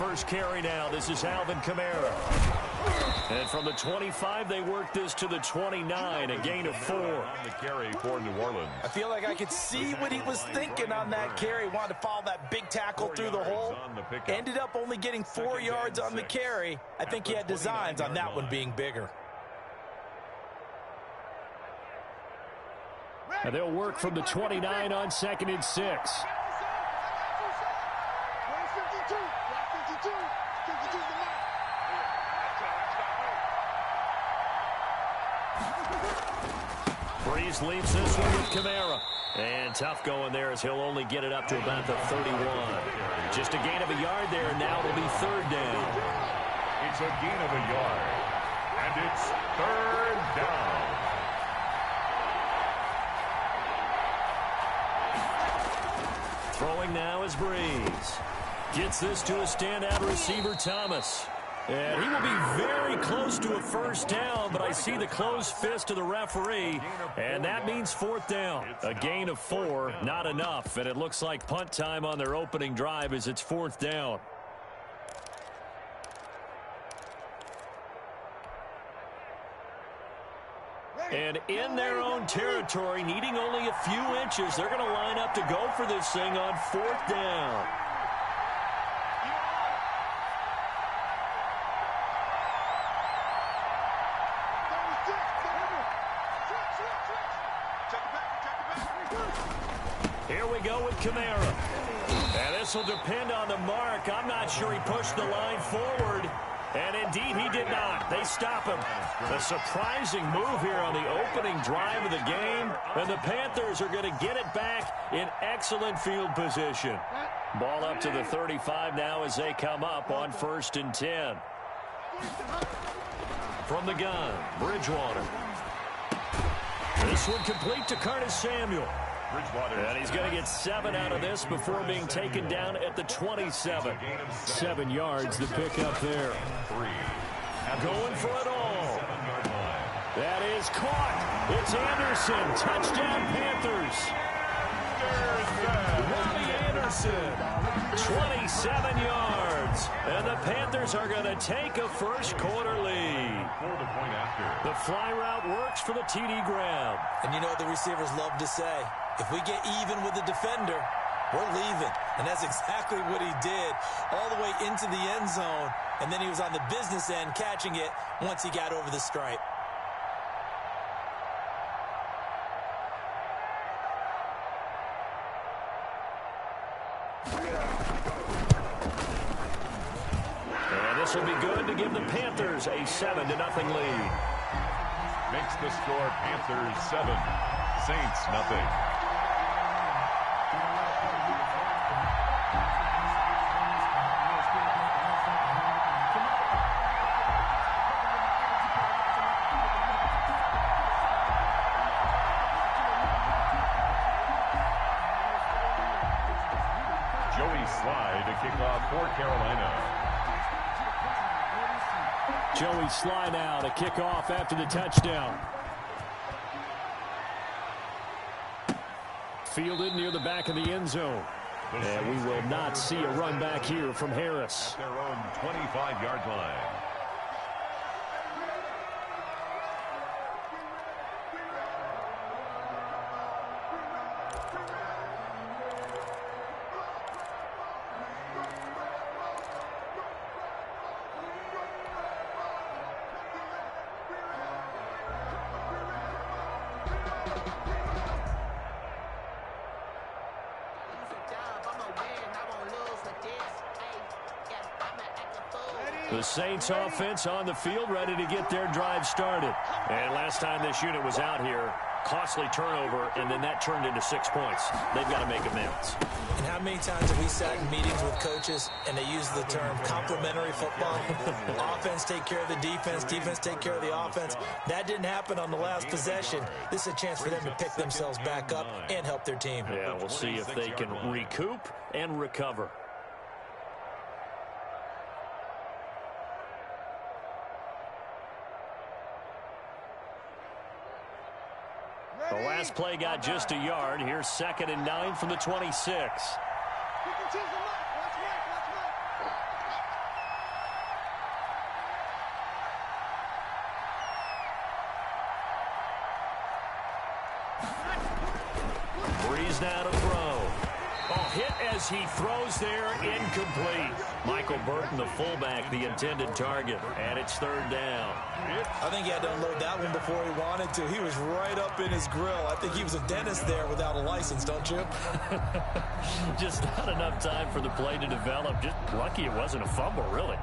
first carry now. This is Alvin Kamara. And from the 25, they work this to the 29, a gain of 4. On the carry for New Orleans. I feel like I could see what he was thinking on that carry. Wanted to follow that big tackle through the hole. Ended up only getting 4 yards on the carry. I think he had designs on that one being bigger. And they'll work from the 29 on 2nd and 6. Breeze leads this one with Kamara. And tough going there as he'll only get it up to about the 31. Just a gain of a yard there, and now it'll be 3rd down. It's a gain of a yard, and it's 3rd down. Throwing now is Breeze. Gets this to a standout receiver, Thomas. And he will be very close to a 1st down, but I see the closed fist of the referee, and that means 4th down. A gain of 4, not enough, and it looks like punt time on their opening drive as it's 4th down. And in their own territory, needing only a few inches, they're going to line up to go for this thing on 4th down. Here we go with Kamara. And this will depend on the mark. I'm not sure he pushed the line forward. And indeed, he did not. They stop him. A surprising move here on the opening drive of the game. And the Panthers are going to get it back in excellent field position. Ball up to the 35 now as they come up on 1st and 10. From the gun, Bridgewater. This one complete to Curtis Samuel. And he's going to get 7 out of this before being taken down at the 27. 7 yards to pick up there. Going for it all. That is caught. It's Anderson. Touchdown, Panthers. Robbie Anderson. 27 yards. And the Panthers are going to take a first quarter lead. The fly route works for the TD grab. And you know what the receivers love to say? If we get even with the defender, we're leaving. And that's exactly what he did, all the way into the end zone. And then he was on the business end catching it once he got over the stripe. And this will be good to give the Panthers a 7-0 lead. Makes the score Panthers 7, Saints nothing. Joey Sly now to kick off after the touchdown. Fielded near the back of the end zone. And we will not see a run back here from Harris. At their own 25-yard line. The Saints offense on the field, ready to get their drive started. And last time this unit was out here, costly turnover, and then that turned into 6 points. They've got to make amends. And how many times have we sat in meetings with coaches and they use the term complementary football? Offense take care of the defense, defense take care of the offense. That didn't happen on the last possession. This is a chance for them to pick themselves back up and help their team. Yeah, we'll see if they can recoup and recover. The last play got just a yard. Here's 2nd and 9 from the 26. Breeze now to throw. Oh, hit as he throws there, incomplete. Michael Burton, the fullback, the intended target, and it's third down. I think he had to unload that one before he wanted to. He was right up in his grill. I think he was a dentist there without a license, don't you? Just not enough time for the play to develop. Just lucky it wasn't a fumble, really.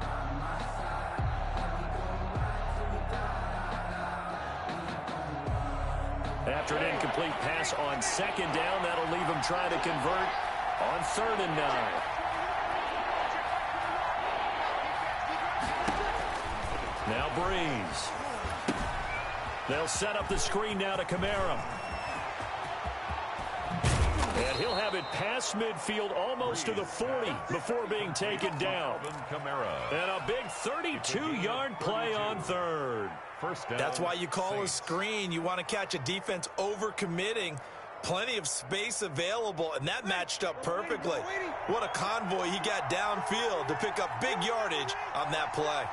After an incomplete pass on second down, that'll leave him trying to convert on 3rd and 9. Now Breeze. They'll set up the screen now to Kamara. And he'll have it past midfield almost to the 40 before being taken down. And a big 32-yard play on 3rd. That's why you call a screen. You want to catch a defense over-committing. Plenty of space available, and that matched up perfectly. What a convoy he got downfield to pick up big yardage on that play.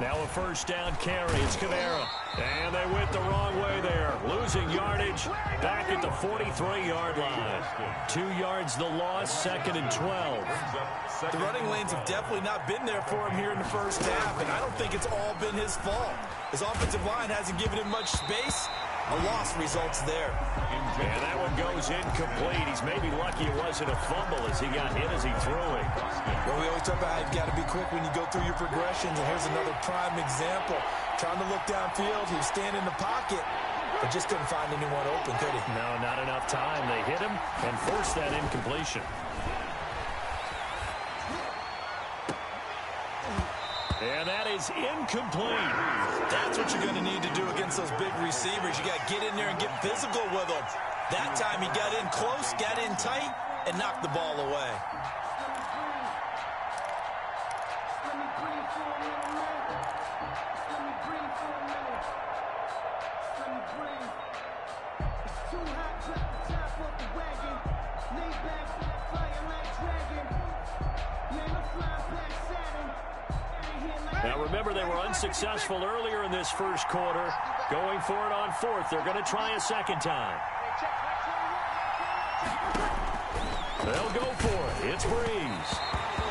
Now a first down carry. It's Kamara. And they went the wrong way there. Losing yardage back at the 43-yard line. 2 yards the loss, 2nd and 12. The running lanes have definitely not been there for him here in the first half, and I don't think it's all been his fault. His offensive line hasn't given him much space. A loss results there. And that one goes incomplete. He's maybe lucky it wasn't a fumble as he got hit as he threw it. Well, we always talk about how you've got to be quick when you go through your progressions, and here's another prime example. Trying to look downfield, he was standing in the pocket, but just couldn't find anyone open, could he? No, not enough time. They hit him and forced that incompletion. And that is incomplete. That's what you're going to need to do against those big receivers. You got to get in there and get physical with them. That time he got in close, got in tight, and knocked the ball away. Now remember, they were unsuccessful earlier in this first quarter. Going for it on 4th. They're going to try a second time. They'll go for it. It's Breeze.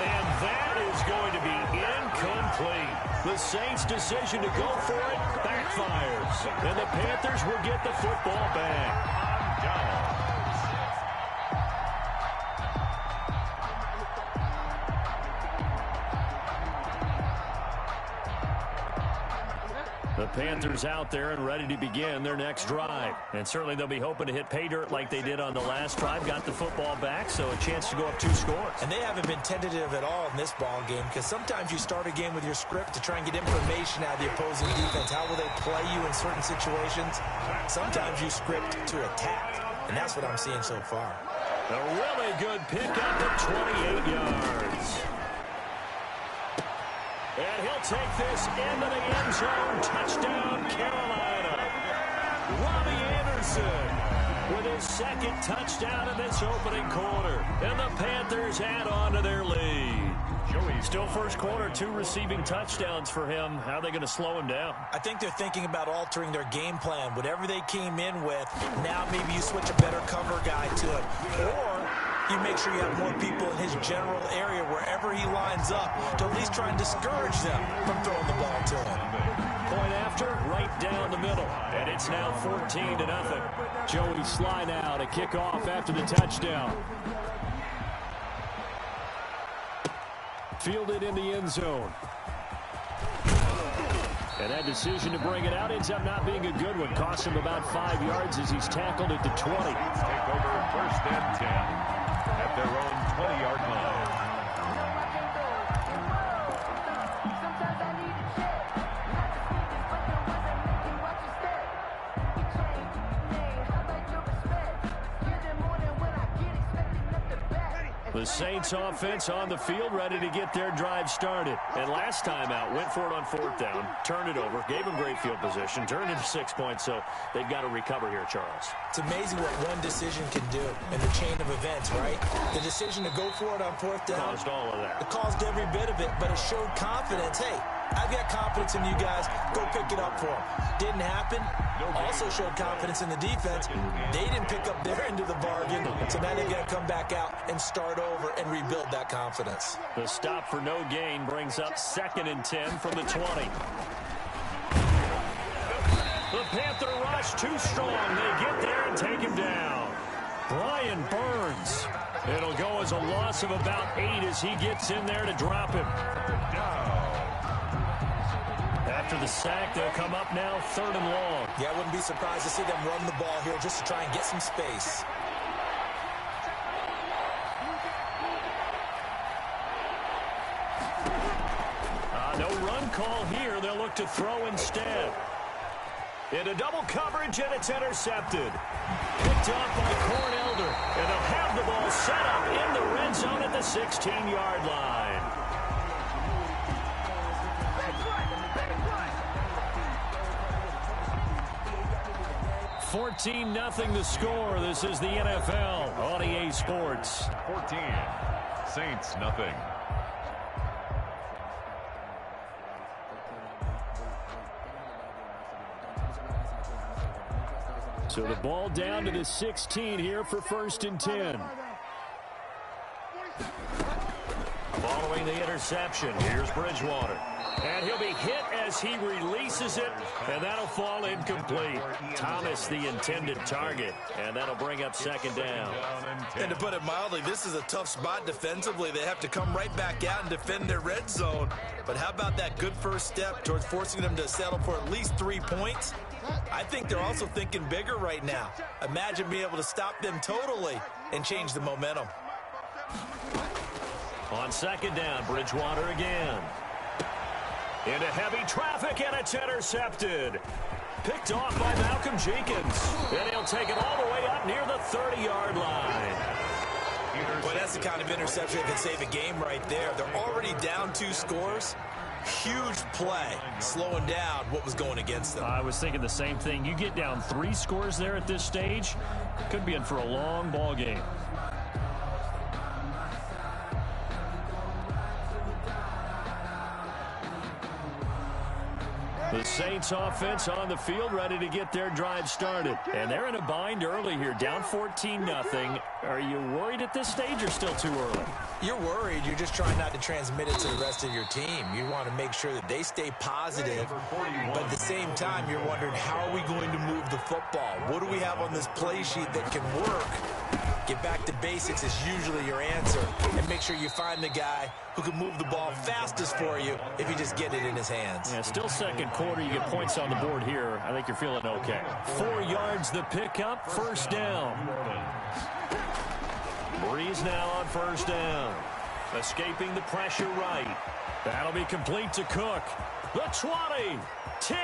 And that is going to be incomplete. The Saints' decision to go for it backfires. And the Panthers will get the football back. The Panthers out there and ready to begin their next drive. And certainly they'll be hoping to hit pay dirt like they did on the last drive. Got the football back, so a chance to go up 2 scores. And they haven't been tentative at all in this ball game, because sometimes you start a game with your script to try and get information out of the opposing defense. How will they play you in certain situations? Sometimes you script to attack, and that's what I'm seeing so far. A really good pickup at 28 yards. And he'll take this into the end zone. Touchdown, Carolina. Robbie Anderson with his 2nd touchdown in this opening quarter. And the Panthers add on to their lead. Still first quarter, 2 receiving touchdowns for him. How are they going to slow him down? I think they're thinking about altering their game plan. Whatever they came in with, now maybe you switch a better cover guy to it. Or you make sure you have more people in his general area wherever he lines up to at least try and discourage them from throwing the ball to him. Point after, right down the middle. And it's now 14-0. Joey Sly now to kick off after the touchdown. Fielded in the end zone. And that decision to bring it out ends up not being a good one. Cost him about 5 yards as he's tackled at the 20. Take over 1st and 10 at their own 20-yard line. The Saints offense on the field, ready to get their drive started. And last time out, went for it on 4th down, turned it over, gave them great field position, turned into 6 points, so they've got to recover here, Charles. It's amazing what one decision can do in the chain of events, right? The decision to go for it on 4th down. Caused all of that. It caused every bit of it, but it showed confidence. Hey, I've got confidence in you guys. Go pick it up for them. Didn't happen. Also showed confidence in the defense. They didn't pick up their end of the bargain, so now they've got to come back out and start over and rebuild that confidence. The stop for no gain brings up 2nd and 10 from the 20. The Panther rush too strong. They get there and take him down. Brian Burns. It'll go as a loss of about 8 as he gets in there to drop him. After the sack, they'll come up now 3rd and long. Yeah, I wouldn't be surprised to see them run the ball here just to try and get some space. No run call here. They'll look to throw instead. Into double coverage, and it's intercepted. Picked off by Cornelder, and they'll have the ball set up in the red zone at the 16-yard line. 14-0 the score. This is the NFL on EA Sports. 14, Saints nothing. So the ball down to the 16 here for 1st and 10. Following the interception, here's Bridgewater. And he'll be hit as he releases it, and that'll fall incomplete. Thomas, the intended target, and that'll bring up 2nd down. And to put it mildly, this is a tough spot defensively. They have to come right back out and defend their red zone. But how about that good first step towards forcing them to settle for at least 3 points? I think they're also thinking bigger right now. Imagine being able to stop them totally and change the momentum. On 2nd down, Bridgewater again. Into heavy traffic, and it's intercepted. Picked off by Malcolm Jenkins. And he'll take it all the way up near the 30-yard line. Well, that's the kind of interception that can save a game right there. They're already down 2 scores. Huge play, slowing down what was going against them. I was thinking the same thing. You get down 3 scores there at this stage, could be in for a long ball game. The Saints offense on the field, ready to get their drive started. And they're in a bind early here, down 14-0. Are you worried at this stage or still too early? You're worried. You're just trying not to transmit it to the rest of your team. You want to make sure that they stay positive, but at the same time, you're wondering, how are we going to move the football? What do we have on this play sheet that can work? Get back to basics is usually your answer, and make sure you find the guy who can move the ball fastest for you if you just get it in his hands. Yeah, still 2nd quarter. You get points on the board here. I think you're feeling okay. 4 yards the pickup, 1st down. Breeze now on 1st down. Escaping the pressure right. That'll be complete to Cook. The 20, 10,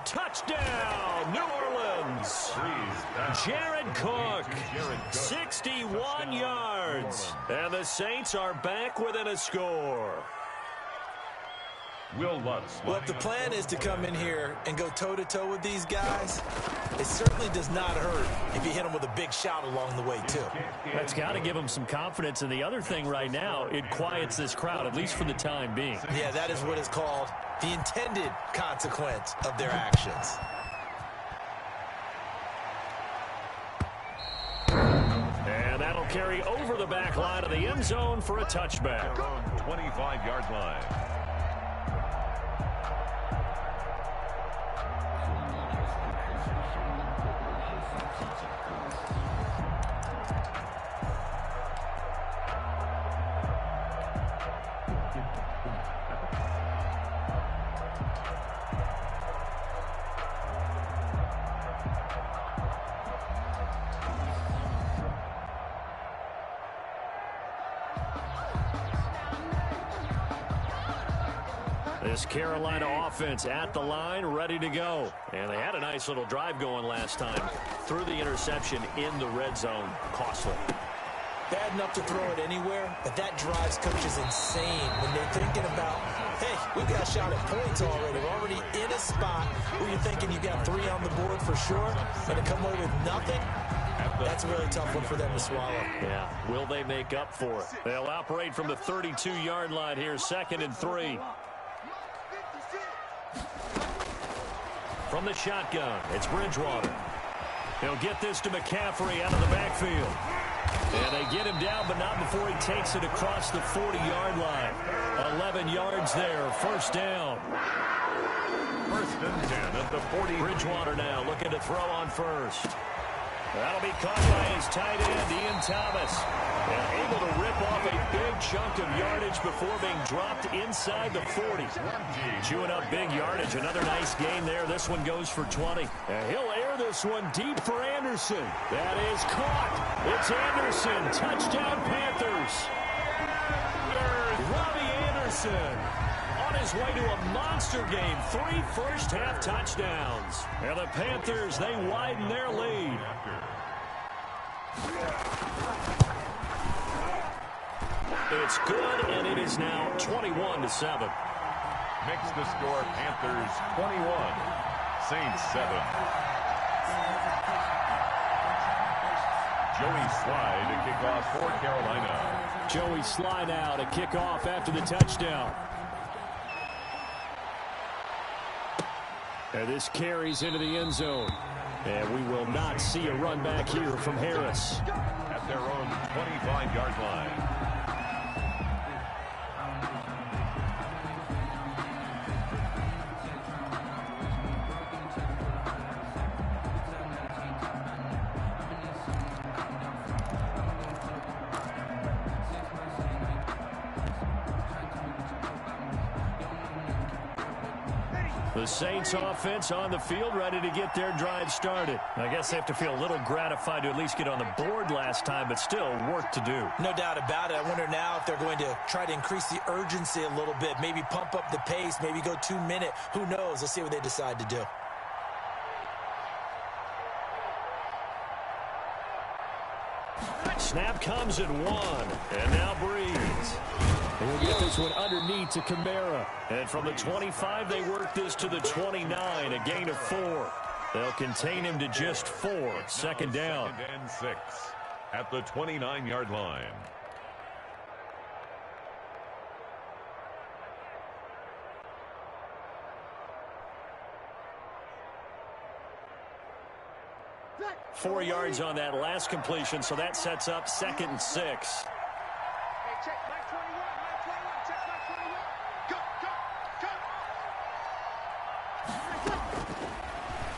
touchdown, New Orleans. Jared Cook, 61 yards. And the Saints are back within a score. Will Lutz. Well, if the plan is to come in here and go toe-to-toe with these guys, it certainly does not hurt if you hit them with a big shout along the way, too. That's got to give them some confidence. And the other thing right now, it quiets this crowd, at least for the time being. Yeah, that is what is called the intended consequence of their actions. And that'll carry over the back line of the end zone for a touchback. 25-yard line. This Carolina offense at the line, ready to go. And they had a nice little drive going last time. Threw the interception in the red zone. Costly. bad enough to throw it anywhere, but that drives coaches insane when they're thinking about, hey, we've got a shot at points already. We're already in a spot where you're thinking you got 3 on the board for sure, and to come away with nothing, that's a really tough one for them to swallow. Yeah, will they make up for it? They'll operate from the 32-yard line here, 2nd and 3. From the shotgun, it's Bridgewater. He'll get this to McCaffrey out of the backfield. And they get him down, but not before he takes it across the 40-yard line. 11 yards there, 1st down. 1st and 10 at the 40. Bridgewater now looking to throw on 1st. That'll be caught by his tight end, Ian Thomas. And able to rip off a big chunk of yardage before being dropped inside the 40. Chewing up big yardage. Another nice gain there. This one goes for 20. And he'll air this one deep for Anderson. That is caught. It's Anderson. Touchdown, Panthers. Robbie Anderson on his way to a monster game. 3 first-half touchdowns. And the Panthers, they widen their lead. It's good, and it is now 21-7. Makes the score Panthers 21, Saints 7. Joey Sly to kick off for Carolina. Joey Sly now to kick off after the touchdown. And this carries into the end zone. And we will not see a run back here from Harris. At their own 25-yard line. The Saints offense on the field, ready to get their drive started. I guess they have to feel a little gratified to at least get on the board last time, but still work to do. No doubt about it. I wonder now if they're going to try to increase the urgency a little bit, maybe pump up the pace, maybe go 2-minute. Who knows? Let's see what they decide to do. Snap comes at 1, and now Breeze. He'll get this one underneath to Kamara. And from the 25, they work this to the 29, a gain of 4. They'll contain him to just 4, 2nd down. 2nd and 6 at the 29-yard line. Four yards on that last completion, so that sets up 2nd and 6.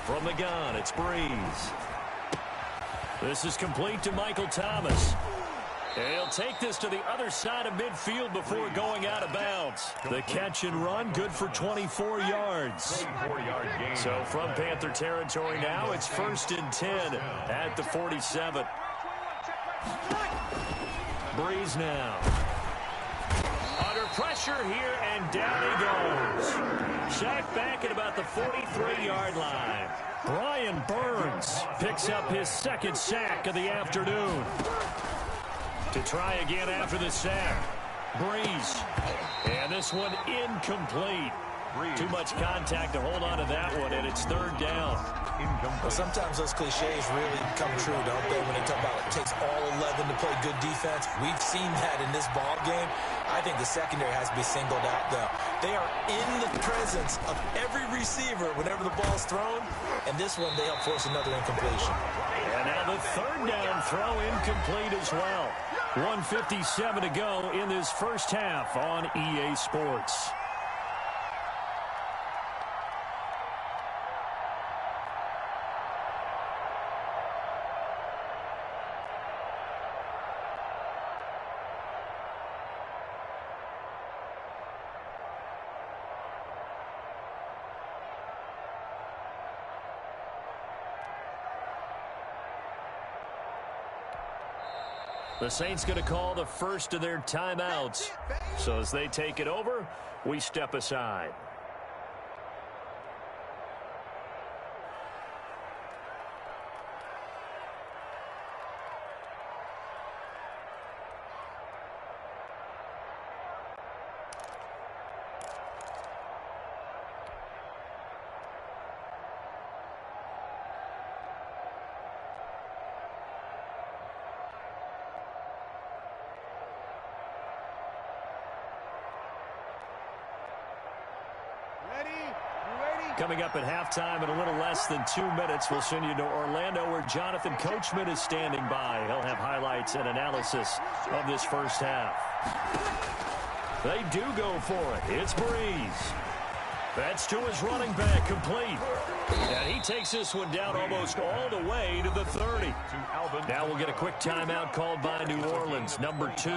From the gun, it's Breeze. This is complete to Michael Thomas. And he'll take this to the other side of midfield before going out of bounds. The catch and run, good for 24 yards. So from Panther territory now, it's 1st and 10 at the 47. Breeze now. Under pressure here, and down he goes. Sacked back at about the 43-yard line. Brian Burns picks up his 2nd sack of the afternoon. To try again after the sack. Breeze. And this one incomplete. Too much contact to hold on to that one, and it's 3rd down. Well, sometimes those cliches really come true, don't they, when they talk about it takes all 11 to play good defense. We've seen that in this ball game. I think the secondary has to be singled out, though. They are in the presence of every receiver whenever the ball's thrown, and this one they help force another incompletion. And now the 3rd down throw incomplete as well. 1:57 to go in this first half on EA Sports. The Saints going to call the first of their timeouts. So as they take it over, we step aside. Coming up at halftime in a little less than 2 minutes, we'll send you to Orlando where Jonathan Coachman is standing by. He'll have highlights and analysis of this first half. They do go for it. It's Breeze. That's to his running back, complete. And he takes this one down almost all the way to the 30. Now we'll get a quick timeout called by New Orleans, number 2,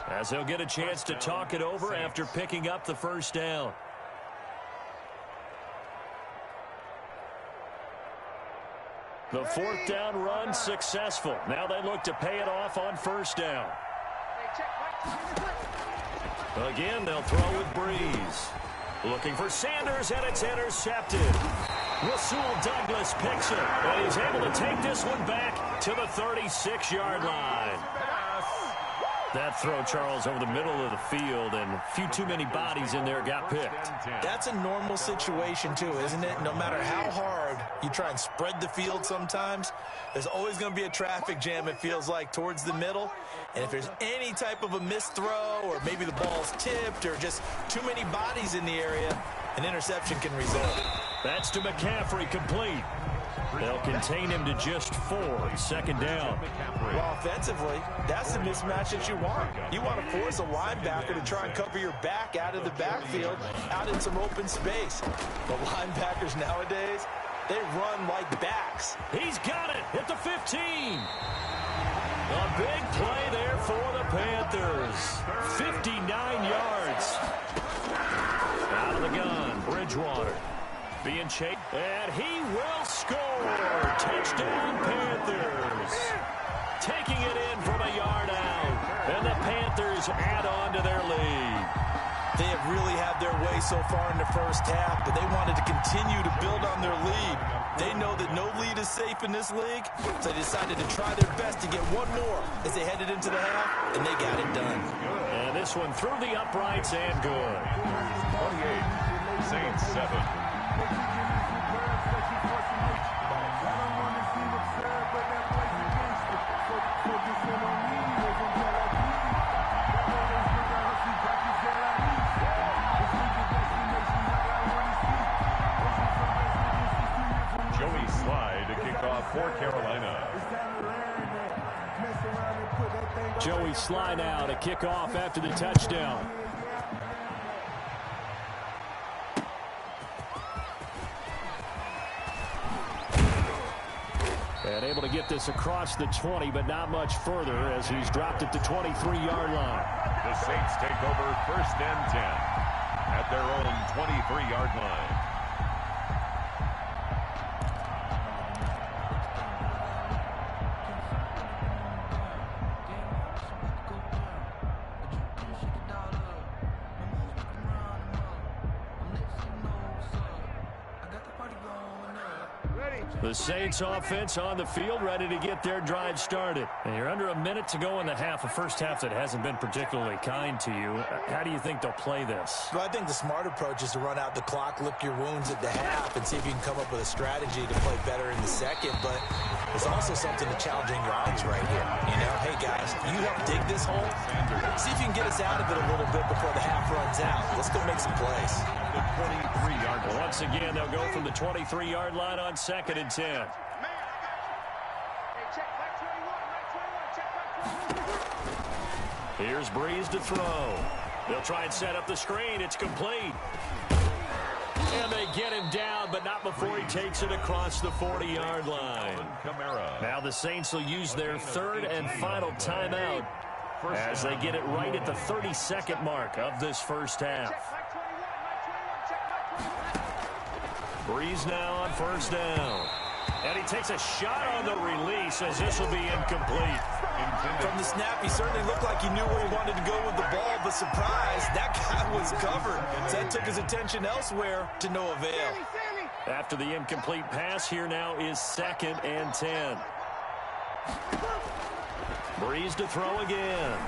as they'll get a chance to talk it over after picking up the first down. The fourth down run successful. Now they look to pay it off on first down. Again, they'll throw with Breeze. Looking for Sanders, and it's intercepted. Rasul Douglas picks it, and he's able to take this one back to the 36-yard line. That throw, Charles, over the middle of the field, and a few too many bodies in there got picked. That's a normal situation, too, isn't it? No matter how hard you try and spread the field sometimes, there's always going to be a traffic jam, it feels like, towards the middle. And if there's any type of a missed throw, or maybe the ball's tipped, or just too many bodies in the area, an interception can result. That's to McCaffrey, complete. They'll contain him to just 4. Second down. Well, offensively, that's the mismatch that you want. You want to force a linebacker to try and cover your back out of the backfield, out in some open space. But linebackers nowadays, they run like backs. He's got it at the 15. A big play there for the Panthers. 59 yards. Out of the gun, Bridgewater. Being chased, and he will score. Touchdown, Panthers. Taking it in from a yard out, and the Panthers add on to their lead. They have really had their way so far in the first half, but they wanted to continue to build on their lead. They know that no lead is safe in this league, so they decided to try their best to get one more as they headed into the half, and they got it done. And this one through the uprights and good. 28, Saints 7. Joey Slye to kick off for Carolina. Joey Slye now to kick off after the touchdown. And able to get this across the 20, but not much further as he's dropped it to 23-yard line. The Saints take over first and 10 at their own 23-yard line. The Saints offense on the field, ready to get their drive started. And you're under a minute to go in the half, a first half that hasn't been particularly kind to you. How do you think they'll play this? Well, I think the smart approach is to run out the clock, lick your wounds at the half, and see if you can come up with a strategy to play better in the second. But there's also something to challenging your odds right here. You know, hey, guys, you help dig this hole. See if you can get us out of it a little bit before the half runs out. Let's go make some plays. The 23-yard line. Once again, they'll go from the 23-yard line on second and 10. Here's Breeze to throw. They'll try and set up the screen. It's complete. And they get him down, but not before he takes it across the 40-yard line. Now the Saints will use their third and final timeout as they get it right at the 32nd mark of this first half. Breeze now on first down. And he takes a shot on the release as this will be incomplete. From the snap, he certainly looked like he knew where he wanted to go with the ball, but surprise, that guy was covered. So that took his attention elsewhere to no avail. After the incomplete pass, here now is second and 10. Breeze to throw again.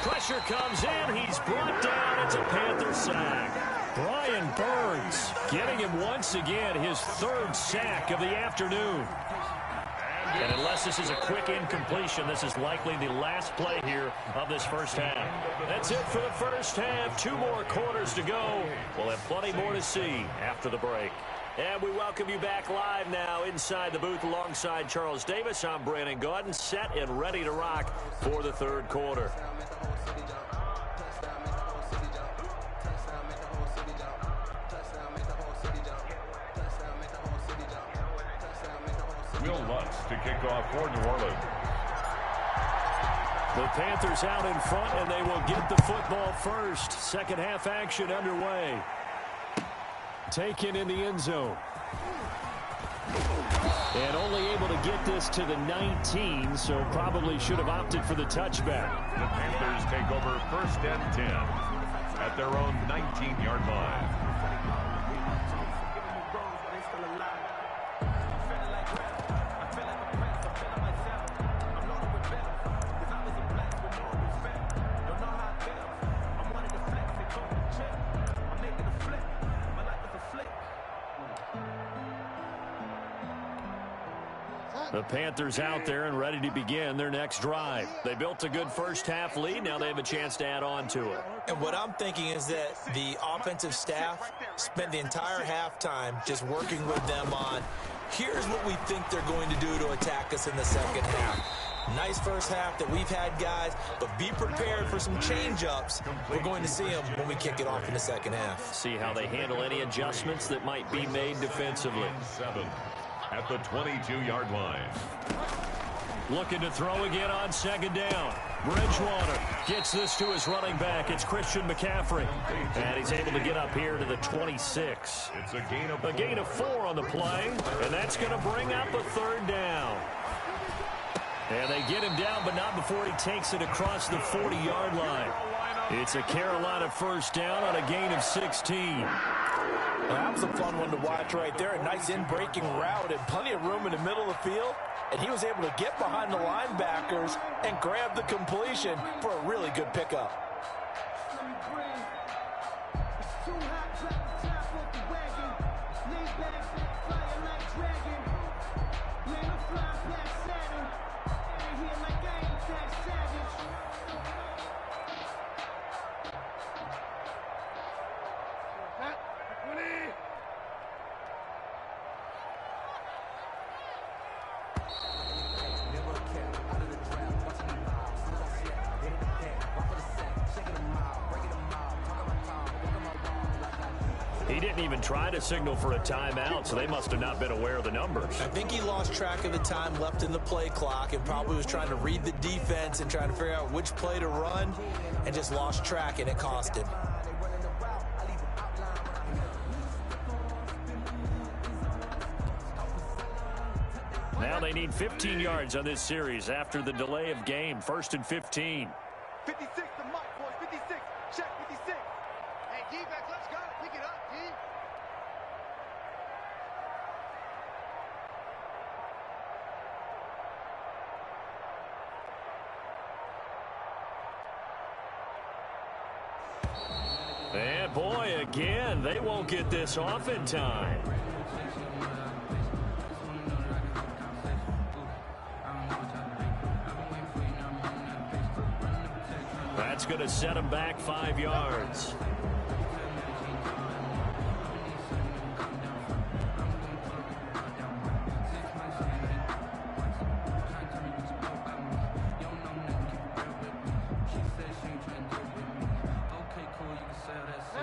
Pressure comes in. He's brought down. It's a Panther sack. Brian Burns getting him once again his third sack of the afternoon. And unless this is a quick incompletion, this is likely the last play here of this first half. That's it for the first half. 2 more quarters to go. We'll have plenty more to see after the break. And we welcome you back live now inside the booth alongside Charles Davis. I'm Brandon Gaudin, set and ready to rock for the third quarter. Will Lutz to kick off for New Orleans. The Panthers out in front, and they will get the football first. Second half action underway. Taken in the end zone. And only able to get this to the 19, so probably should have opted for the touchback. The Panthers take over first and 10 at their own 19-yard line. The Panthers out there and ready to begin their next drive. They built a good first half lead. Now they have a chance to add on to it. And what I'm thinking is that the offensive staff spent the entire halftime just working with them on, here's what we think they're going to do to attack us in the second half. Nice first half that we've had, guys, but be prepared for some change-ups. We're going to see them when we kick it off in the second half. See how they handle any adjustments that might be made defensively. 7 at the 22-yard line. Looking to throw again on second down. Bridgewater gets this to his running back. It's Christian McCaffrey. And he's able to get up here to the 26. It's a gain of 4 on the play. And that's going to bring up a third down. And they get him down, but not before he takes it across the 40-yard line. It's a Carolina first down on a gain of 16. Well, that was a fun one to watch right there. A nice in-breaking route and plenty of room in the middle of the field. And he was able to get behind the linebackers and grab the completion for a really good pickup. He didn't even try to signal for a timeout, so they must have not been aware of the numbers. I think he lost track of the time left in the play clock and probably was trying to read the defense and trying to figure out which play to run and just lost track, and it cost him. Now they need 15 yards on this series after the delay of game. 1st and 15. 56 to Mike, boys. 56. Check 56. Hey, D-back, let's go. Pick it up, D. And boy, again, they won't get this off in time. That's going to set him back 5 yards.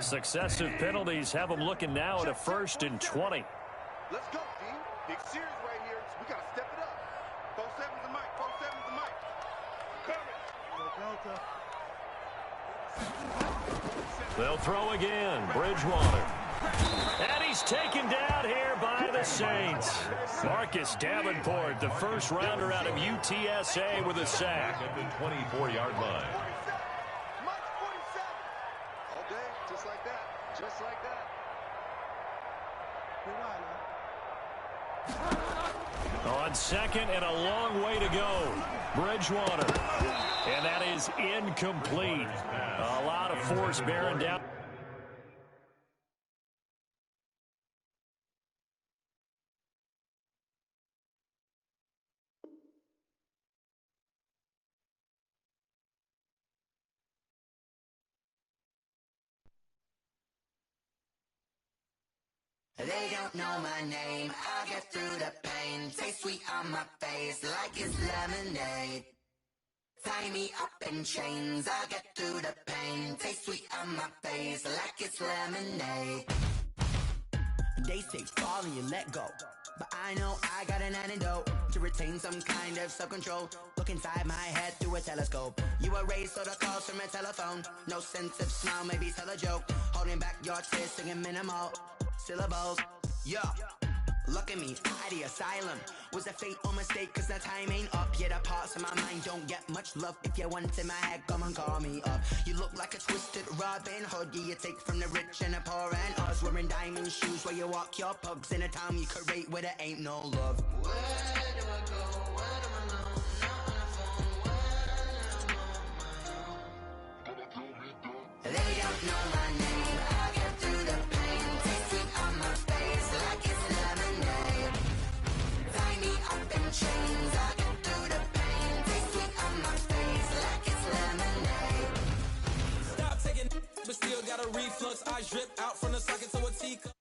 Successive penalties have them looking now at a 1st and 20. Let's go, team. Big series right here. We got to step it up. 4-7's the mic. 4-7's the mic. Cover it. They'll throw again. Bridgewater. And he's taken down here by the Saints. Marcus Davenport, the first rounder out of UTSA, with a sack. At the 24-yard line. Mike 47. All day, just like that. Just like that. On second and a long way to go. Bridgewater. And that is incomplete. A lot of force bearing down. They don't know my name, I'll get through the pain. Taste sweet on my face like it's lemonade. Tie me up in chains, I'll get through the pain. Taste sweet on my face like it's lemonade. They say fall and you let go, but I know I got an antidote to retain some kind of self-control. Look inside my head through a telescope. You erase all the calls from a telephone. No sense of smile, maybe tell a joke. Holding back your tears, singing minimal syllables. Yeah, look at me, out the asylum. Was a fate or mistake, cause the time ain't up. Yeah, the parts of my mind don't get much love. If you want in my head, come and call me up. You look like a twisted Robin Hood. Yeah, you take from the rich and the poor and us. Wearing diamond shoes where you walk your pugs. In a town you create where there ain't no love. Where do I go? Where do I know? Not on the phone. Where am I on my own? They don't know my name. I get through the pain. Taste sweet on my face like it's lemonade. Tie me up in chains. I get through the pain. Taste sweet on my face like it's lemonade. Stop taking, but still got a reflux. Eyes drip out from the socket to a teacup.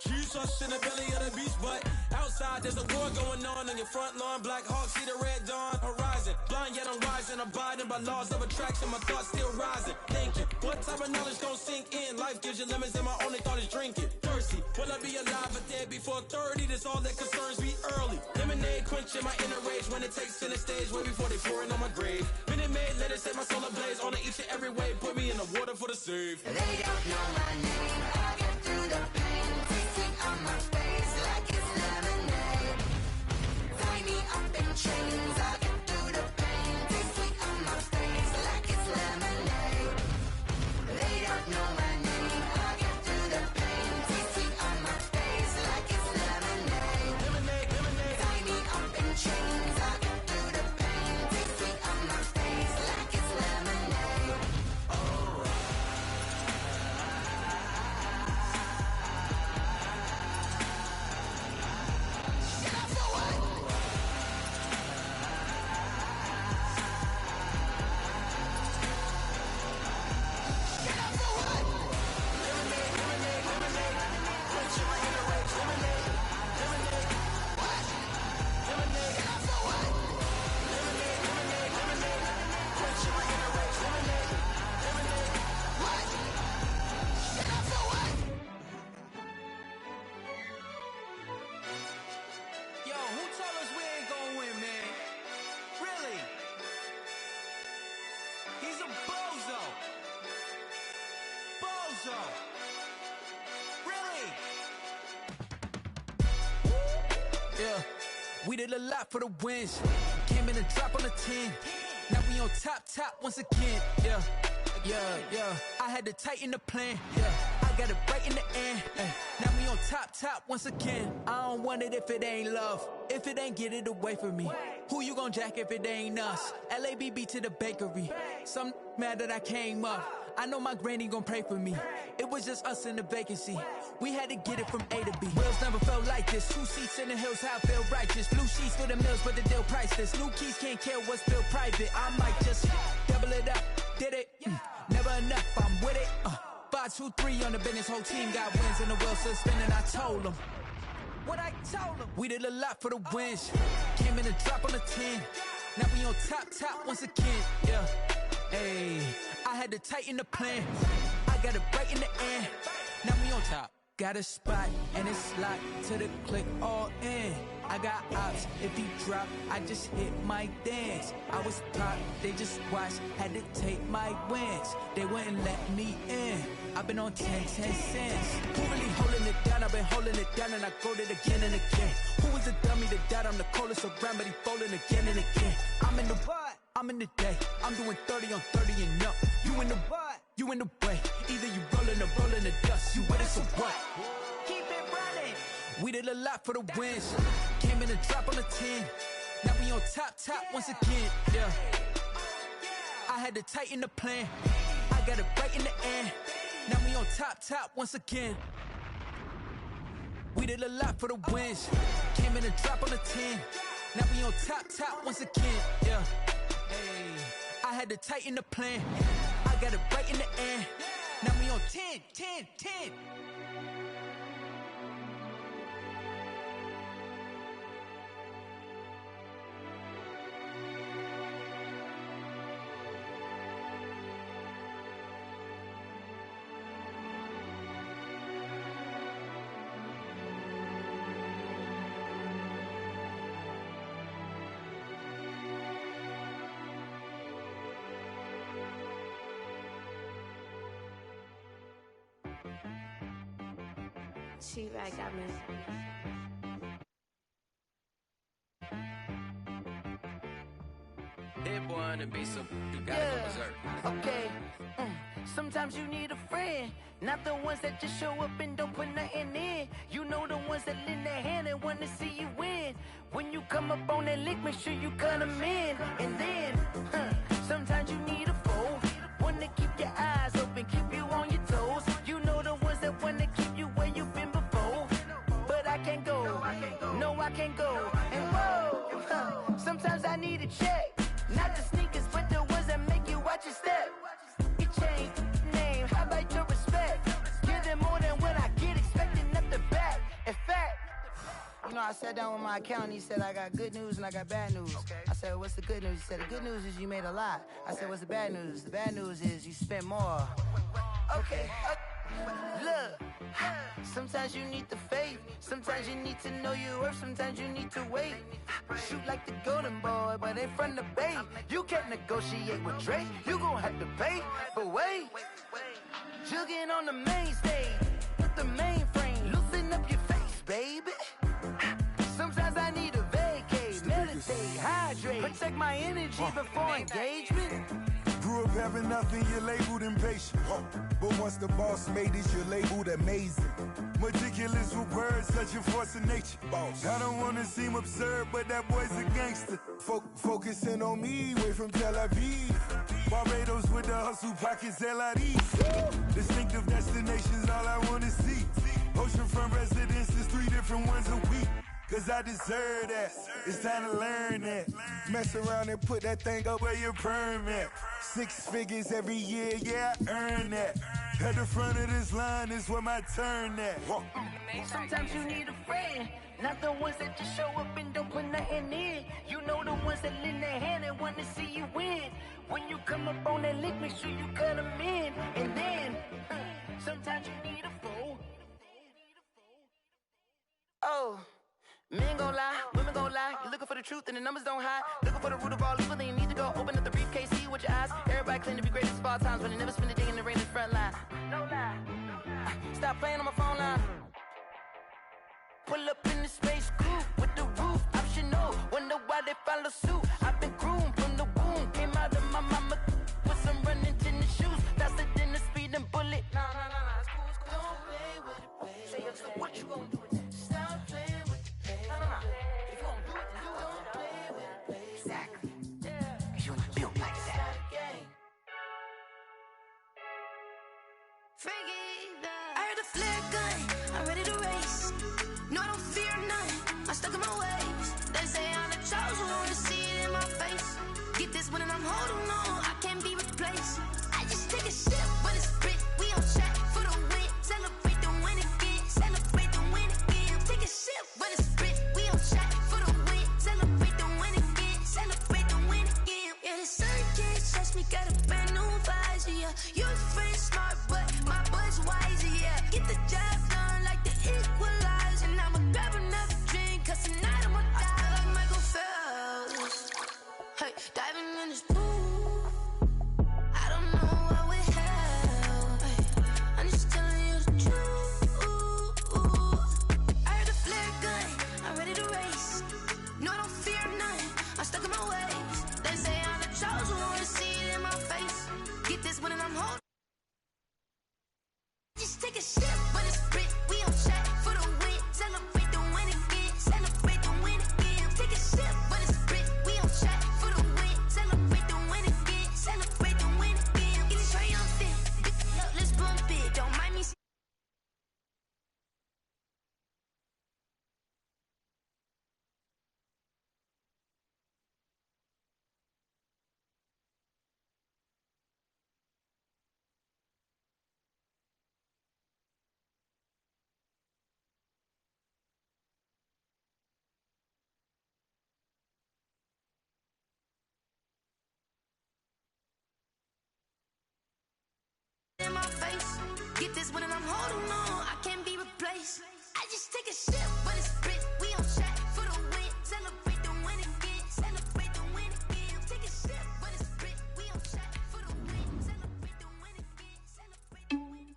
Jesus in the belly of the beast, but outside there's a war going on your front lawn. Black Hawk see the red dawn horizon. Blind yet I'm rising, abiding by laws of attraction. My thoughts still rising. Thinking, what type of knowledge gon' sink in? Life gives you lemons and my only thought is drinking. Thirsty, will I be alive or dead before 30? That's all that concerns me early. Lemonade quenching my inner rage when it takes center stage way before they pouring on my grave. Minute Maid, let it set my soul ablaze on each and every way. Put me in the water for the save. They don't know my name. I get through the pain. On my face like it's lemonade. Tie me up in chains. I get through the pain. Taste sweet on my face like it's lemonade. They don't know my name. I get through the pain. Taste sweet on my face like it's lemonade. Lemonade, lemonade. Tie me up in chains. I get through the pain. Taste sweet on my face like it's lemonade. Oh. We did a lot for the wins. Came in a drop on the 10. Now we on top once again. Yeah. I had to tighten the plan. Yeah. I got it right in the end. Now we on top once again. I don't want it if it ain't love. If it ain't, get it away from me. Who you gon' jack if it ain't us? LABB to the bakery. Some mad that I came up. I know my granny gon' pray for me. It was just us in the vacancy. We had to get it from A to B. Wheels never felt like this. 2 seats in the hills, how I feel righteous. Blue sheets for the mills, but the deal priceless. New keys can't care what's still private. I might just double it up. Did it? Never enough, I'm with it. 5, 2, 3 on the business. Whole team got wins and the wheels still spinning. I told them what I told them. We did a lot for the wins. Came in a drop on the 10. Now we on top once again. Yeah. Hey, I had to tighten the plan. I got it right in the end. Now we on top. Got a spot and it's locked to the click all in. I got ops, if he drop, I just hit my dance. I was taught, they just watched, had to take my wins. They wouldn't let me in. I've been on 10 cents. Who really holding it down? I've been holding it down and I go it again and again. Who was the dummy that died? I'm the coldest around, but he folding again and again. I'm in the what? I'm in the day. I'm doing 30 on 30 and up. You in the what? You in the way. Either you rolling or rolling the dust. You with us or what? Keep it running. We did a lot for the wins. Came in a drop on the 10. Now we on top once again. Yeah. I had to tighten the plan. I got it right in the end. Now we on top once again. We did a lot for the wins. Came in a drop on the 10. Now we on top once again. Yeah. Hey, I had to tighten the plan. I got it right in the end. Now we on 10, 10, 10. She-Rag got me. Hit one and be some, you gotta go berserk. Okay. Sometimes you need a friend, not the ones that just show up and don't put nothing in. You know the ones that lend their hand and want to see you win. When you come up on that lick, make sure you cut them in. And then, sometimes you need a foe, one to keep your eyes open, keep you on your toes. You know the ones that want to keep you where you've been before. But I can't go, no I can't go. And whoa, sometimes I need a check, not the sneakers, but the ones that make you watch your step. You change name, how about your respect? Give them more than what I get, expecting nothing back. In fact, you know, I sat down with my accountant, he said I got good news and I got bad news. I said, what's the good news? He said, the good news is you made a lot. I said, what's the bad news? The bad news is you spent more. Okay, look, sometimes you need the faith, sometimes you need to know your worth, sometimes you need to wait. Shoot like the golden boy, but in front of the bay. You can't negotiate with Drake, you gon' have to pay. But wait, jugging on the main stage, with the mainframe, loosen up your face, baby. Sometimes I need a vacate, meditate, hydrate, protect my energy before engagement. Grew up having nothing, you're labeled impatient. But once the boss made it, you're labeled amazing. Meticulous with words, such a force of nature. I don't wanna seem absurd, but that boy's a gangster. Focusing on me, way from Tel Aviv. Barbados with the hustle, pockets LIDs. Distinctive destinations, all I wanna see. Oceanfront residences, 3 different ones a week. Cause I deserve that, it's time to learn that. Mess around and put that thing up where your permit. 6 figures every year, yeah, I earn that. At the front of this line is where my turn at. Sometimes you need a friend, not the ones that just show up and don't put nothing in. You know the ones that lend their hand and want to see you win. When you come up on that lick, make sure you cut them in. And then, sometimes you need a foe. Oh. Men gon' lie, women gon' lie. You're looking for the truth and the numbers don't hide. Looking for the root of all evil, then you need to go open up the briefcase, see with your eyes. Everybody claim to be greatest of all times, but they never spend a day in the rain in the front line. No lie. Stop playing on my phone line. Pull up in the space coupe with the roof optional. Wonder why they follow suit. I've been groomed from the womb. Came out of my mama with some running tennis shoes. Faster than the speeding bullet. Nah, it's cool, it's cool. Don't play with it, baby. Say so what you gon' do with that? Stop playing with it. If you gon' do it, then don't play with it, baby. Exactly. Cause you're not built like that. I heard a flare gun, I'm ready to race. No, I don't fear none, I'm stuck in my ways. They say I'm the chosen one, to see it in my face. Get this one and I'm holding on, I can't be replaced. I just take a sip, but it's split. We on track for the win. Celebrate the win again, celebrate the win again. Take a sip, but it's split. We on track for the win. Celebrate the win again, celebrate the win again. Yeah, the sun can't touch me, got a brand new visor, yeah. Your friend smart, but my boy's wiser, yeah. Get the job done like the equalizer. And I'ma grab another drink, cause tonight I'ma die like Michael Phelps. Hey, diving in this pool, I don't know what we have. Hey, I'm just telling you the truth. I heard a flare gun, I'm ready to race. No, I don't fear none, I'm stuck in my ways. They say I'm the chosen one, to see it in my face. Get this one and I'm holding. Just take a sip, but it's place. I just take a sip, but it's spit. We on track for the win. Celebrate the win again. Celebrate the win again. Take a sip, but it's spit. We on track for the win. Celebrate the win again. Celebrate the win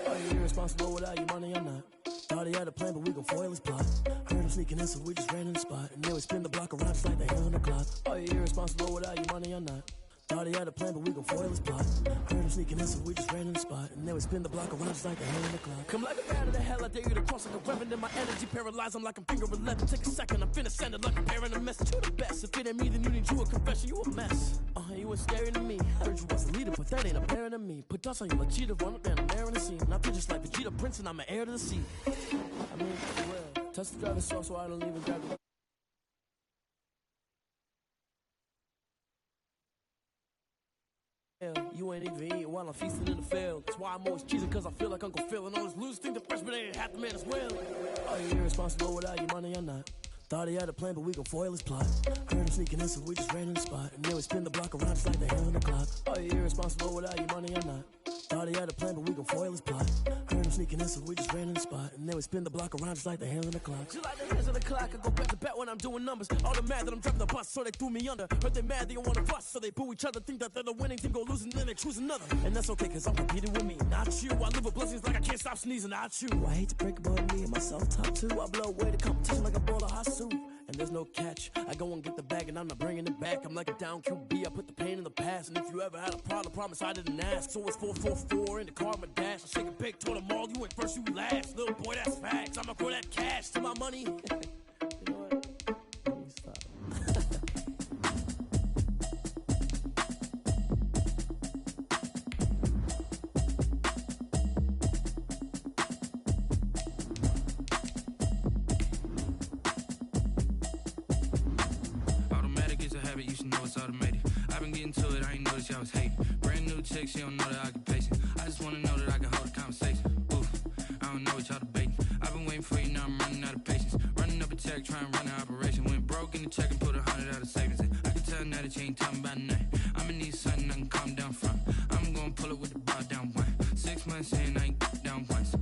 Are you irresponsible without your money or not? Thought he had a plan, but we gon' foil his plot. Heard him sneaking in, so we just ran in the spot. And then we spin the block around just like the hand on the clock. Are you irresponsible without your money or not? Thought he had a plan, but we gon' foil his plot. Heard him sneaking in, so we just ran in the spot. And then we spin the block around just like the hand on the clock. Come like a bat of the hell, I dare you to cross like a weapon. In my energy paralyzed, I'm like I'm finger 11. Take a second, I'm finna send it like I'm bearing a message to the best. If it ain't me, then you need you a confession, you a mess. You was scary to me. Heard you was a leader, but that ain't apparent to me. Put dust on you like cheetah, run up there and I'm there in the scene. And I feel just like Vegeta Prince and I'm an heir to the sea. I mean, well, touch the driver's sauce so I don't even grab it. You ain't even eating while I'm feasting in the field. That's why I'm always cheesing, cause I feel like Uncle Phil. And all this losers think the freshman ain't half the man as well. Are you irresponsible without your money or not? Thought he had a plan, but we gon' foil his plot. Heard him sneaking in, so we just ran in the spot. And then we spin the block around just like the hand on the clock. Are you irresponsible without your money or not? Thought he had a plan, but we gon' foil his plot. Heard him sneaking in, so we just ran in the spot. And then we spin the block around just like the hands on the clock. Just like the hands on the clock, I go back to back when I'm doing numbers. All the mad that I'm driving the bus, so they threw me under. Heard they mad, they don't wanna bust, so they boo each other. Think that they're the winning team, go losing, then they choose another. And that's okay, cause I'm competing with me, not you. I live with blessings like I can't stop sneezing, not you. I hate to break it, but me and myself top two. I blow away the competition like a bowl of hot soup. And there's no catch. I go and get the bag and I'm not bringing it back. I'm like a down QB, I put the pain in the past. And if you ever had a problem, promise I didn't ask. So it's 444 in the car, my dash. I shake a big, told them all, you went first, you last. Little boy, that's facts. I'ma throw that cash to my money. You know what? Let me stop. You should know it's automated. I've been getting to it, I ain't noticed y'all was hating. Brand new chick, she don't know the occupation. I just wanna know that I can hold a conversation. Oof, I don't know what y'all debating. I've been waiting for you, now I'm running out of patience. Running up a check, trying to run an operation. Went broke in the check and put 100 out of savings in. I can tell now that you ain't talking about nothing. I'ma need something I can calm down from. I'm gonna pull it with the bar down one. 6 months in, I ain't down once.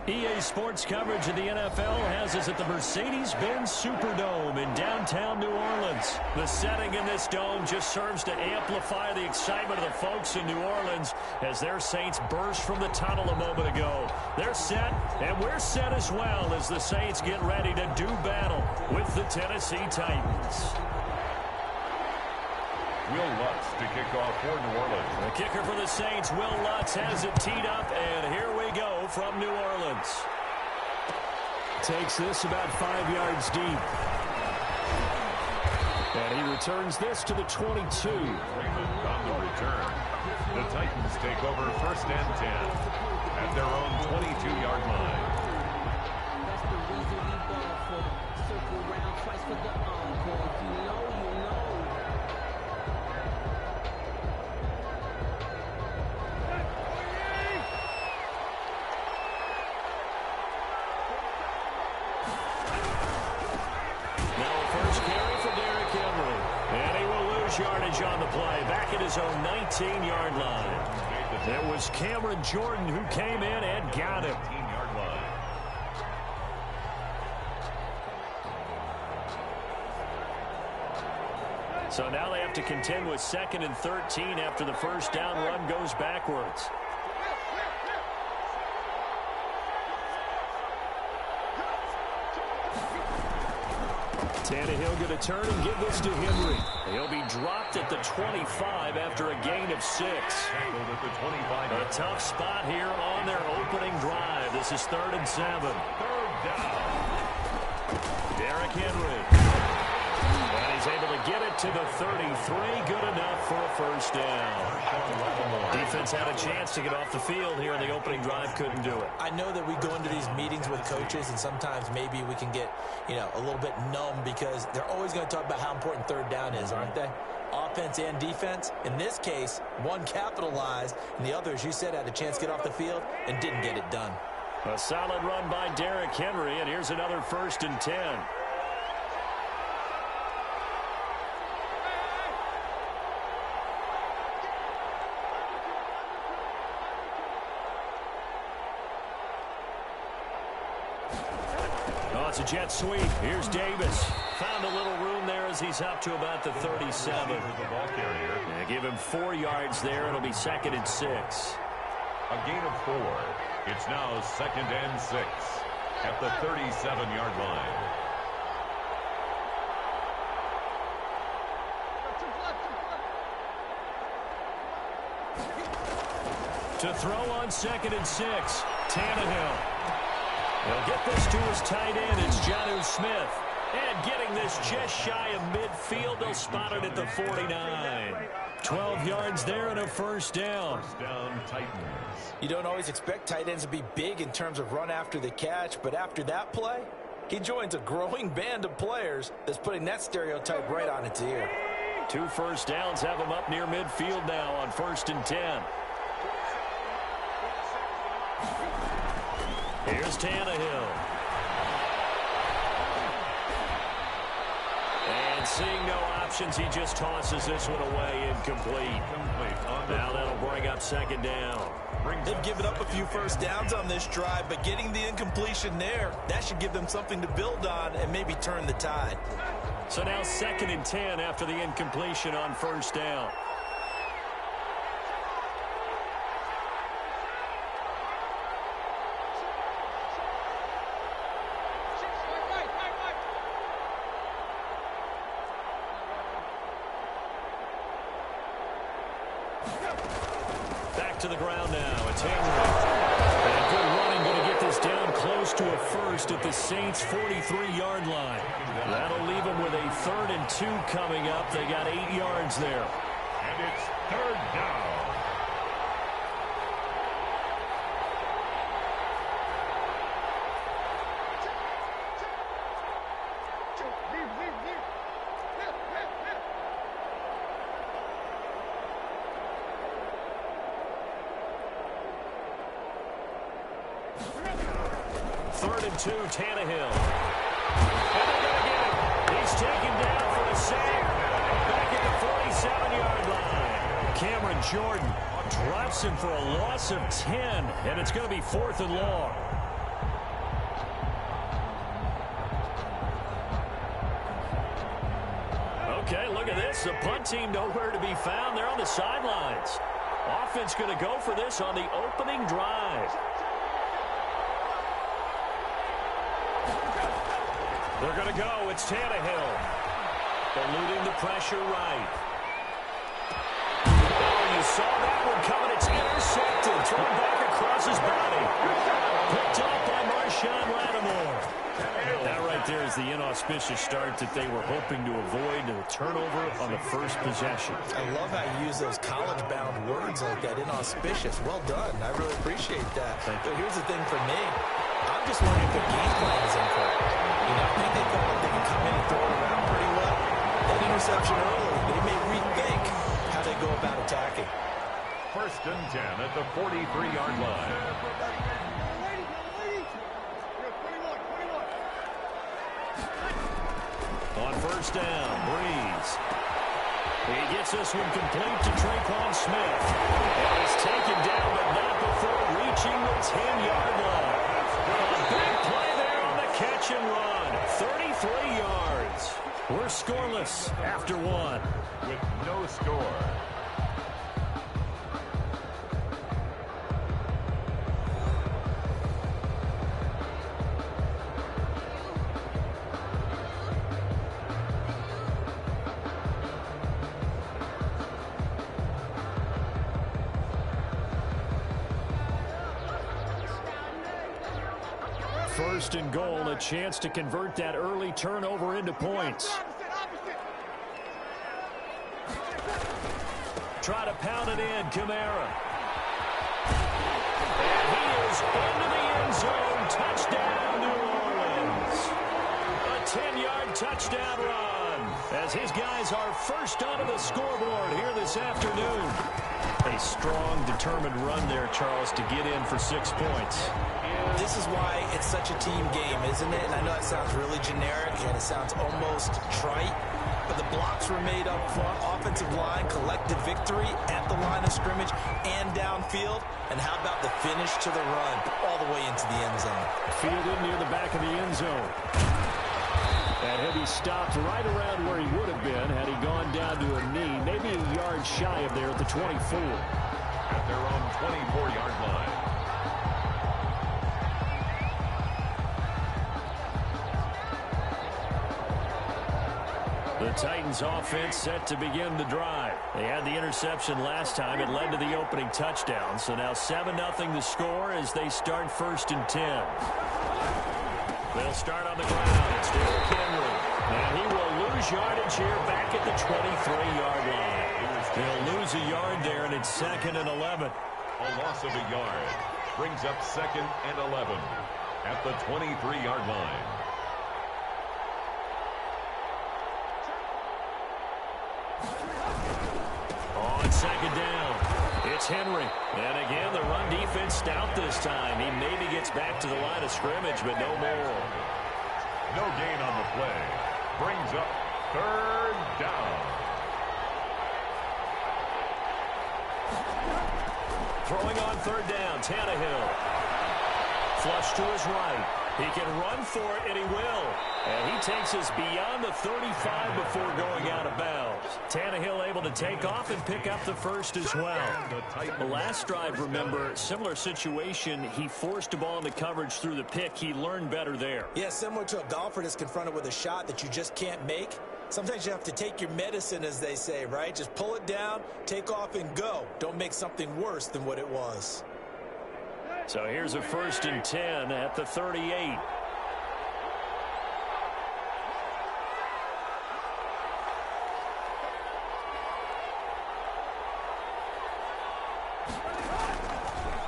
EA Sports coverage of the NFL has us at the Mercedes-Benz Superdome in downtown New Orleans. The setting in this dome just serves to amplify the excitement of the folks in New Orleans as their Saints burst from the tunnel a moment ago. They're set, and we're set as well as the Saints get ready to do battle with the Tennessee Titans. Will Lutz to kick off for New Orleans. The kicker for the Saints, Will Lutz, has it teed up, and here we go from New Orleans. Takes this about 5 yards deep. And he returns this to the 22. Raymond on the return. The Titans take over 1st and 10 at their own 22-yard line. That's the reason we ball for them. Circle round twice for the encore. If you know, you know. Yardage on the play, back at his own 19-yard line. It was Cameron Jordan who came in and got him. 19-yard line. So now they have to contend with 2nd and 13 after the first down run goes backwards. Tannehill going to turn and give this to Henry. He'll be dropped at the 25 after a gain of 6. A tough spot here on their opening drive. This is 3rd and 7. 3rd down. Derrick Henry. And he's able to get it to the 33. Good enough for a first down. Defense had a chance to get off the field here in the opening drive. Couldn't do it. I know that we go into these meetings with coaches, and sometimes maybe we can get, a little bit numb because they're always going to talk about how important third down is, aren't they? Offense and defense. In this case, one capitalized, and the other, as you said, had a chance to get off the field and didn't get it done. A solid run by Derrick Henry, and here's another 1st and 10. Oh, it's a jet sweep. Here's Davis. Found a little room there as he's up to about the 37. The ball carrier. Yeah, give him 4 yards there. It'll be 2nd and 6. A gain of 4. It's now 2nd and 6 at the 37-yard line. To throw on 2nd and 6, Tannehill. He'll get this to his tight end. It's Jonnu Smith. And getting this just shy of midfield. They'll spot it at the 49. 12 yards there and a first down. First down, Titans. You don't always expect tight ends to be big in terms of run after the catch, but after that play, he joins a growing band of players that's putting that stereotype right on its ear. 2 first downs have him up near midfield now on 1st and 10. Here's Tannehill. And seeing no options, he just tosses this one away incomplete. Now that'll bring up 2nd down. They've given up a few first downs on this drive, but getting the incompletion there, that should give them something to build on and maybe turn the tide. So now 2nd and 10 after the incompletion on first down. To the ground now. It's Henry. And good running, going to get this down close to a first at the Saints' 43-yard line. That'll leave them with a 3rd and 2 coming up. They got 8 yards there. And it's 3rd down. Tannehill. And they're going to get it. He's taken down for a sack. Back at the 47-yard line. Cameron Jordan drops him for a loss of 10. And it's going to be 4th and long. Okay, look at this. The punt team nowhere to be found. They're on the sidelines. Offense going to go for this on the opening drive. They're going to go. It's Tannehill. Eluding the pressure right. Oh, you saw that one coming. It's intercepted. Thrown back across his body. Picked up by Marshawn Lattimore. That right there is the inauspicious start that they were hoping to avoid, a turnover on the first possession. I love how you use those college-bound words like that, inauspicious. Well done. I really appreciate that. But here's the thing for me. I'm just wondering if their game plan is incorrect. I think they felt like they can come in and throw it around pretty well. That interception early, they may rethink how they go about attacking. 1st and 10 at the 43-yard line. On first down, Breeze. He gets this one complete to Tre'Quan Smith. And he's taken down, but not before reaching the 10-yard line. A big play there on the catch and run. 33 yards. We're scoreless after 1. With no score. First and goal, a chance to convert that early turnover into points. Try to pound it in, Kamara. And he is into the end zone. Touchdown, New Orleans. A 10-yard touchdown run as his guys are first onto the scoreboard here this afternoon. A strong, determined run there, Charles, to get in for 6 points. This is why it's such a team game, isn't it? And I know it sounds really generic and it sounds almost trite, but the blocks were made up front. Offensive line collected victory at the line of scrimmage and downfield. And how about the finish to the run all the way into the end zone? Fielded near the back of the end zone. And he'll be stopped right around where he would have been had he gone down to a knee, maybe a yard shy of there at the 24. At their own 24-yard line. The Titans offense set to begin the drive. They had the interception last time. It led to the opening touchdown. So now 7-0 the score as they start 1st and 10. They'll start on the ground. It's Derrick Henry. And he will lose yardage here back at the 23-yard line. They'll lose a yard there, and it's 2nd and 11. A loss of a yard brings up 2nd and 11 at the 23-yard line. On 2nd down, it's Henry. And again, the run defense stout this time. He maybe gets back to the line of scrimmage, but no more. No gain on the play. Brings up 3rd down. Throwing on 3rd down, Tannehill. Flush to his right. He can run for it, and he will. And he takes us beyond the 35 before going out of bounds. Tannehill able to take off and pick up the first as well. The last drive, remember, similar situation. He forced a ball into coverage through the pick. He learned better there. Yeah, similar to a golfer that's confronted with a shot that you just can't make. Sometimes you have to take your medicine, as they say, right? Just pull it down, take off, and go. Don't make something worse than what it was. So here's a 1st and 10 at the 38.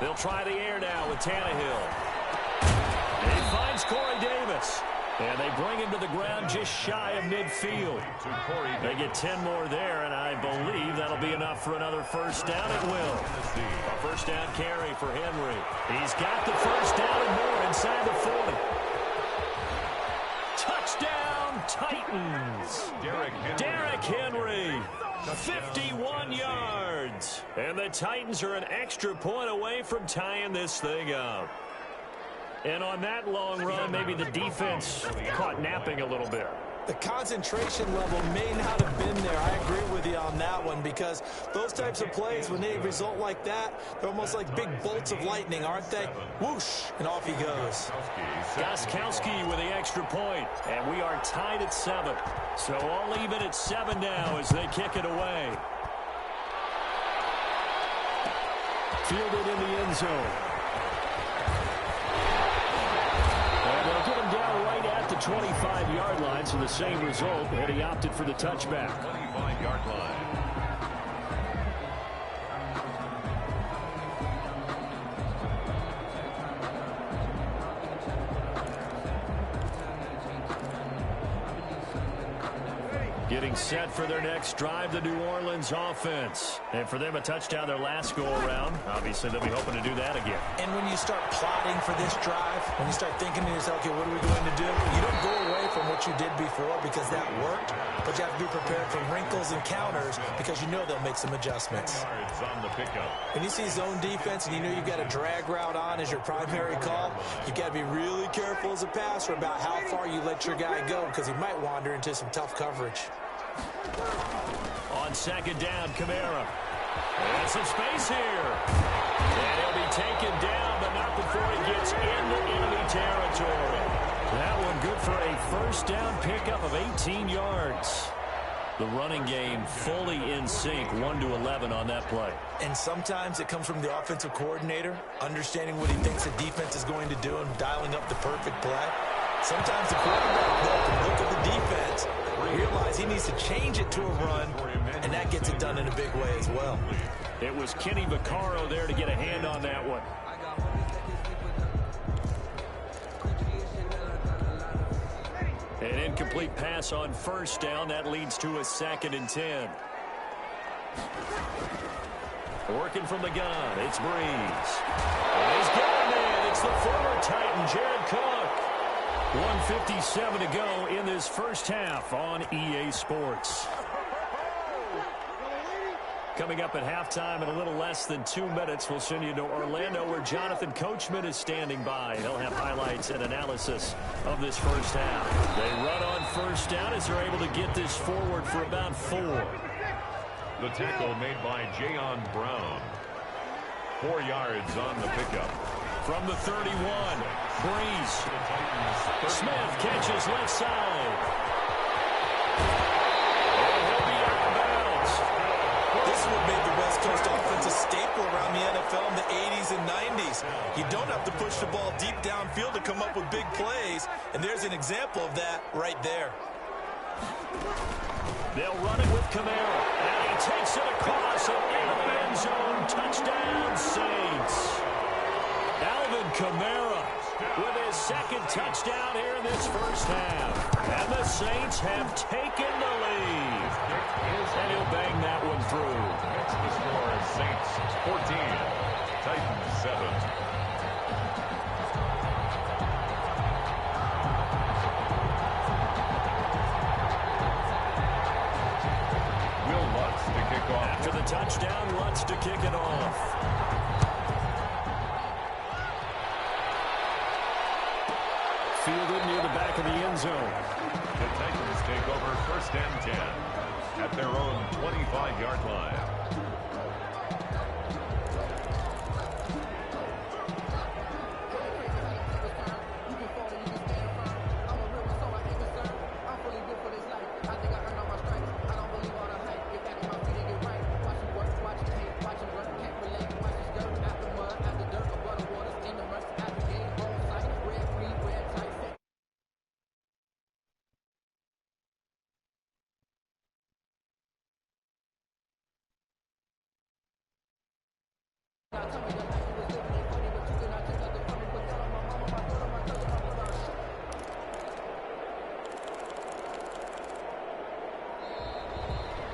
They'll try the air now with Tannehill. He finds Corey Davis. And they bring him to the ground just shy of midfield. They get 10 more there, and I believe that'll be enough for another 1st down. It will. A 1st down carry for Henry. He's got the 1st down and more inside the 40. Touchdown, Titans. Derrick Henry. 51 yards. And the Titans are an extra point away from tying this thing up. And on that long run, maybe the defense caught napping a little bit. The concentration level may not have been there. I agree with you on that one, because those types of plays, when they result like that, they're almost like big bolts of lightning, aren't they? Whoosh, and off he goes. Gostkowski with the extra point, and we are tied at 7. So all even at 7 now as they kick it away. Fielded in the end zone. They'll get him down right at the 25-yard line, so the same result, and he opted for the touchback. 25-yard line. Getting set for their next drive, the New Orleans offense. And for them, a touchdown their last go-around. Obviously, they'll be hoping to do that again. And when you start plotting for this drive, when you start thinking to yourself, okay, what are we going to do? You don't go away from what you did before because that worked, but you have to be prepared for wrinkles and counters because you know they'll make some adjustments. On the pickup. When you see zone defense and you know you've got a drag route on as your primary call, you've got to be really careful as a passer about how far you let your guy go because he might wander into some tough coverage. On second down, Kamara. And some space here. And he'll be taken down, but not before he gets into enemy territory. That one good for a first down pickup of 18 yards. The running game fully in sync, 1-11 on that play. And sometimes it comes from the offensive coordinator, understanding what he thinks the defense is going to do and dialing up the perfect play. Sometimes the quarterback, though, can look at the defense, realize he needs to change it to a run, and that gets it done in a big way as well. It was Kenny Vaccaro there to get a hand on that one. An incomplete pass on first down. That leads to a 2nd and 10. Working from the gun, it's Breeze. And he's getting it. It's the former Titan, Jared Cook. 1:57 to go in this first half on EA Sports. Coming up at halftime in a little less than 2 minutes, we'll send you to Orlando where Jonathan Coachman is standing by. He'll have highlights and analysis of this first half. They run on first down as they're able to get this forward for about 4. The tackle made by Jayon Brown. 4 yards on the pickup. From the 31, Breeze. Smith catches left side. And he'll be out of bounds. This is what made the West Coast offense a staple around the NFL in the 80s and 90s. You don't have to push the ball deep downfield to come up with big plays, and there's an example of that right there. They'll run it with Kamara, and he takes it across and into the end zone. Touchdown, Saints. Alvin Kamara with his 2nd touchdown here in this first half. And the Saints have taken the lead. And he'll bang that one through. Next the score is Saints 14, Titans 7. After the touchdown, Lutz to kick it off. Fielded near the back of the end zone. The Titans take over 1st and 10 at their own 25-yard line.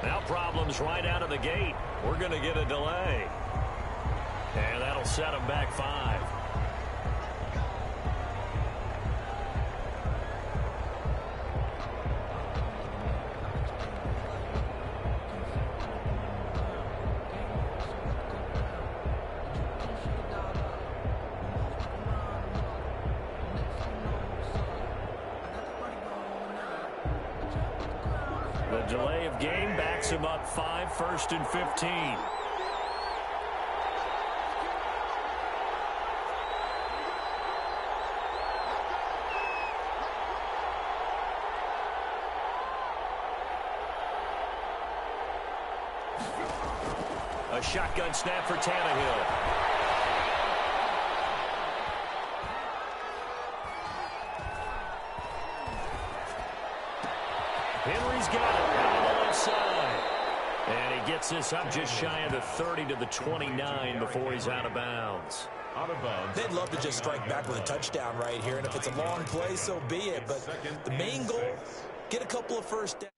Now problems right out of the gate. We're going to get a delay. And that'll set them back 5. The delay of game backs him up 5, 1st and 15. A shotgun snap for Tannehill. Henry's got it out on the left side. And he gets this up just shy of the 30 to the 29 before he's out of bounds. They'd love to just strike back with a touchdown right here, and if it's a long play, so be it. But the main goal, get a couple of first downs.